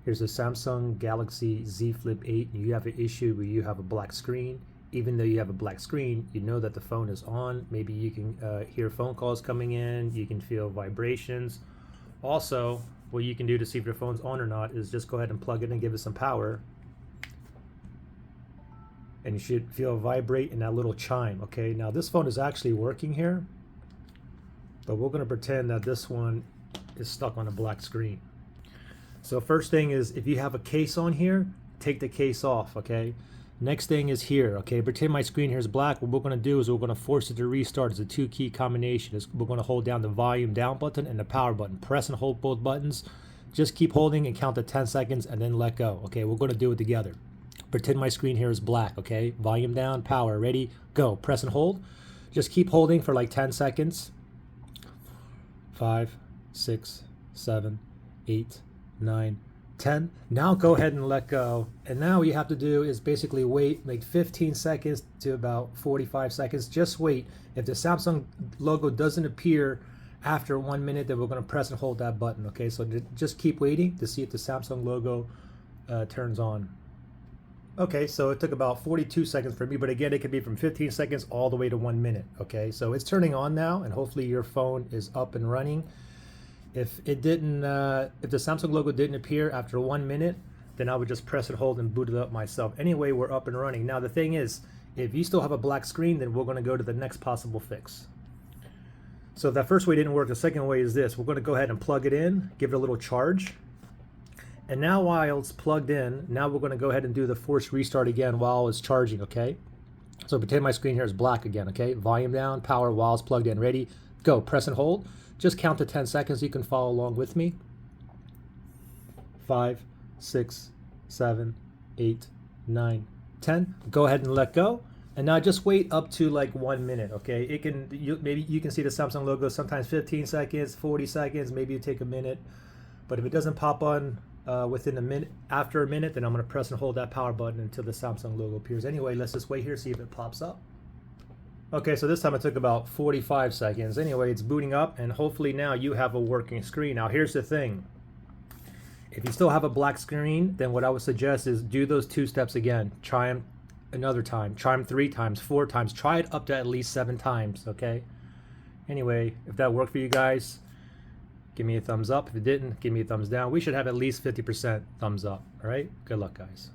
Here's a Samsung Galaxy Z Flip 8. You have an issue where you have a black screen. Even though you have a black screen, you know that the phone is on. Maybe you can hear phone calls coming in. You can feel vibrations. Also, what you can do to see if your phone's on or not is just go ahead and plug it and give it some power. And you should feel a vibrate in that little chime. Okay, now this phone is actually working here, but we're going to pretend that this one is stuck on a black screen. So first thing is, if you have a case on here, take the case off. Okay, next thing is here. Okay, pretend my screen here is black. What we're going to do is we're going to force it to restart. It's a 2-key combination. We're going to hold down the volume down button and the power button. Press and hold both buttons. Just keep holding and count to 10 seconds and then let go. Okay, we're going to do it together. Pretend my screen here is black. Okay, volume down, power, ready, go. Press and hold. Just keep holding for like 10 seconds. 5, 6, 7, 8, 9, 10. Now go ahead and let go. And now what you have to do is basically wait like 15 seconds to about 45 seconds. Just wait. If the Samsung logo doesn't appear after 1 minute, then we're going to press and hold that button. Okay, so just keep waiting to see if the Samsung logo turns on. Okay, so it took about 42 seconds for me, but again, it could be from 15 seconds all the way to 1 minute. Okay, so it's turning on now, and hopefully your phone is up and running. If it didn't, if the Samsung logo didn't appear after 1 minute, then I would just press and hold and boot it up myself. Anyway, we're up and running. Now the thing is, if you still have a black screen, then we're going to go to the next possible fix. So that first way didn't work. The second way is this. We're going to go ahead and plug it in, give it a little charge. And now while it's plugged in, now we're going to go ahead and do the force restart again while it's charging, okay? So pretend my screen here is black again, okay? Volume down, power while it's plugged in. Ready? Go. Press and hold. Just count to 10 seconds. You can follow along with me. 5, 6, 7, 8, 9, 10. Go ahead and let go. And now just wait up to like 1 minute, okay? It can, maybe you can see the Samsung logo sometimes 15 seconds, 40 seconds, maybe you take a minute. But if it doesn't pop on within a minute, after a minute, then I'm going to press and hold that power button until the Samsung logo appears. Anyway, let's just wait here, see if it pops up. Okay, so this time it took about 45 seconds. Anyway, it's booting up, and hopefully now you have a working screen. Now here's the thing. If you still have a black screen, then what I would suggest is do those 2 steps again. Try them another time. Try them 3 times, 4 times. Try it up to at least 7 times, okay? Anyway, if that worked for you guys, give me a thumbs up. If it didn't, give me a thumbs down. We should have at least 50% thumbs up. All right? Good luck, guys.